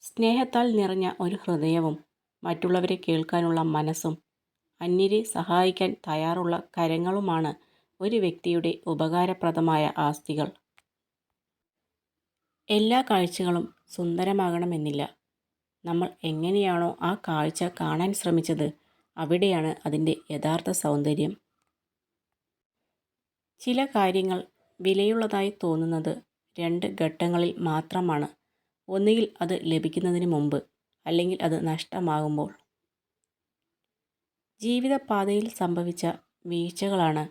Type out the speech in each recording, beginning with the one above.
സ്നേഹത്താൽ നിറഞ്ഞ ഒരു ഹൃദയവും മറ്റുള്ളവരെ കേൾക്കാനുള്ള മനസ്സും അന്യരെ സഹായിക്കാൻ തയ്യാറുള്ള കരങ്ങളുമാണ് ഒരു വ്യക്തിയുടെ ഉപകാരപ്രദമായ ആസ്തികൾ. എല്ലാ കാഴ്ചകളും സുന്ദരമാകണമെന്നില്ല. നമ്മൾ എങ്ങനെയാണോ ആ കാഴ്ച കാണാൻ ശ്രമിച്ചത്, അവിടെയാണ് അതിൻ്റെ യഥാർത്ഥ സൗന്ദര്യം. ചില കാര്യങ്ങൾ വിലയുള്ളതായി തോന്നുന്നത് രണ്ട് ഘട്ടങ്ങളിൽ മാത്രമാണ്. ഒന്നുകിൽ അത് ലഭിക്കുന്നതിന് മുമ്പ്, അല്ലെങ്കിൽ അത് നഷ്ടമാകുമ്പോൾ. ജീവിതപാതയിൽ സംഭവിച്ച വീഴ്ചകളാണ്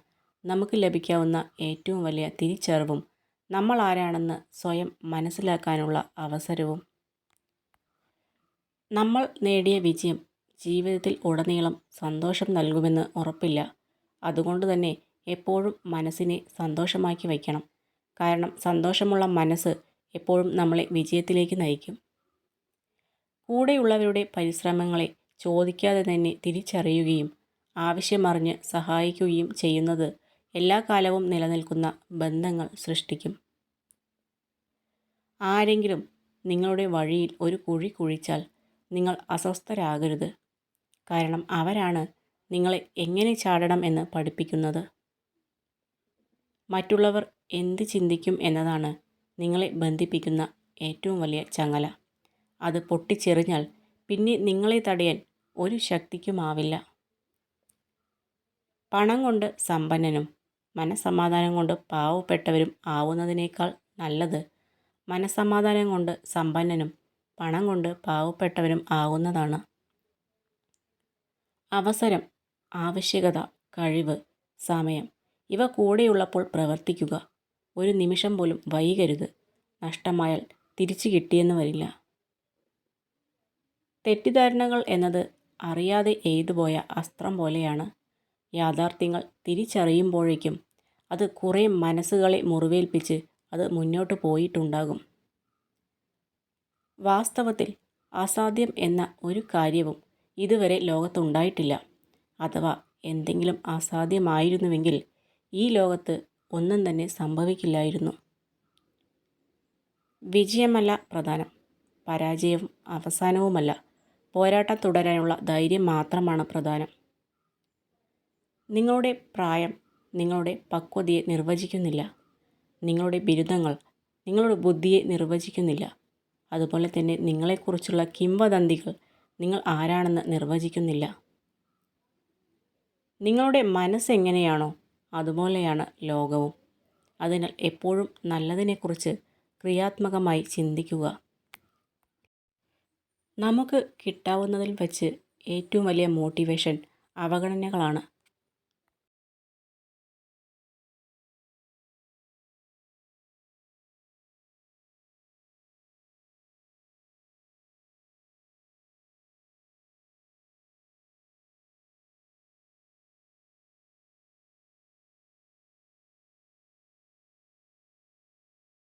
നമുക്ക് ലഭിക്കാവുന്ന ഏറ്റവും വലിയ തിരിച്ചറിവും നമ്മൾ ആരാണെന്ന് സ്വയം മനസ്സിലാക്കാനുള്ള അവസരവും. നമ്മൾ നേടിയ വിജയം ജീവിതത്തിൽ ഉടനീളം സന്തോഷം നൽകുമെന്ന് ഉറപ്പില്ല. അതുകൊണ്ട് തന്നെ എപ്പോഴും മനസ്സിനെ സന്തോഷമാക്കി വയ്ക്കണം. കാരണം സന്തോഷമുള്ള മനസ്സ് എപ്പോഴും നമ്മളെ വിജയത്തിലേക്ക് നയിക്കും. കൂടെയുള്ളവരുടെ പരിശ്രമങ്ങളെ ചോദിക്കാതെ തന്നെ തിരിച്ചറിയുകയും ആവശ്യമറിഞ്ഞ് സഹായിക്കുകയും ചെയ്യുന്നത് എല്ലാ കാലവും നിലനിൽക്കുന്ന ബന്ധങ്ങൾ സൃഷ്ടിക്കും. ആരെങ്കിലും നിങ്ങളുടെ വഴിയിൽ ഒരു കുഴി കുഴിച്ചാൽ നിങ്ങൾ അസ്വസ്ഥരാകരുത്. കാരണം അവരാണ് നിങ്ങളെ എങ്ങനെ ചാടണം എന്ന് പഠിപ്പിക്കുന്നത്. മറ്റുള്ളവർ എന്ത് ചിന്തിക്കും എന്നതാണ് നിങ്ങളെ ബന്ധിപ്പിക്കുന്ന ഏറ്റവും വലിയ ചങ്ങല. അത് പൊട്ടിച്ചെറിഞ്ഞാൽ പിന്നെ നിങ്ങളെ തടയാൻ ഒരു ശക്തിക്കുമാവില്ല. പണം കൊണ്ട് സമ്പന്നനും മനസ്സമാധാനം കൊണ്ട് പാവപ്പെട്ടവരും ആവുന്നതിനേക്കാൾ നല്ലത് മനസ്സമാധാനം കൊണ്ട് സമ്പന്നനും പണം കൊണ്ട് പാവപ്പെട്ടവരും ആകുന്നതാണ്. അവസരം, ആവശ്യകത, കഴിവ്, സമയം ഇവ കൂടെയുള്ളപ്പോൾ പ്രവർത്തിക്കുക. ഒരു നിമിഷം പോലും വൈകരുത്. നഷ്ടമായാൽ തിരിച്ചു കിട്ടിയെന്ന് വരില്ല. തെറ്റിദ്ധാരണകൾ എന്നത് അറിയാതെ എയ്തുപോയ അസ്ത്രം പോലെയാണ്. യാഥാർത്ഥ്യങ്ങൾ തിരിച്ചറിയുമ്പോഴേക്കും അത് കുറേ മനസ്സുകളെ മുറിവേൽപ്പിച്ച് അത് മുന്നോട്ട് പോയിട്ടുണ്ടാകും. വാസ്തവത്തിൽ അസാധ്യം എന്ന ഒരു കാര്യവും ഇതുവരെ ലോകത്തുണ്ടായിട്ടില്ല. അഥവാ എന്തെങ്കിലും അസാധ്യമായിരുന്നുവെങ്കിൽ ഈ ലോകത്ത് ഒന്നും തന്നെ സംഭവിക്കില്ലായിരുന്നു. വിജയമല്ല പ്രധാനം, പരാജയവും അവസാനവുമല്ല. പോരാട്ടം തുടരാനുള്ള ധൈര്യം മാത്രമാണ് പ്രധാനം. നിങ്ങളുടെ പ്രായം നിങ്ങളുടെ പക്വതയെ നിർവചിക്കുന്നില്ല. നിങ്ങളുടെ ബിരുദങ്ങൾ നിങ്ങളുടെ ബുദ്ധിയെ നിർവചിക്കുന്നില്ല. അതുപോലെ തന്നെ നിങ്ങളെക്കുറിച്ചുള്ള കിംവദന്തികൾ നിങ്ങൾ ആരാണെന്ന് നിർവചിക്കുന്നില്ല. നിങ്ങളുടെ മനസ്സെങ്ങനെയാണോ അതുപോലെയാണ് ലോകവും. അതിനാൽ എപ്പോഴും നല്ലതിനെക്കുറിച്ച് ക്രിയാത്മകമായി ചിന്തിക്കുക. നമുക്ക് കിട്ടാവുന്നതിൽ വച്ച് ഏറ്റവും വലിയ മോട്ടിവേഷൻ അവഗണനകളാണ്.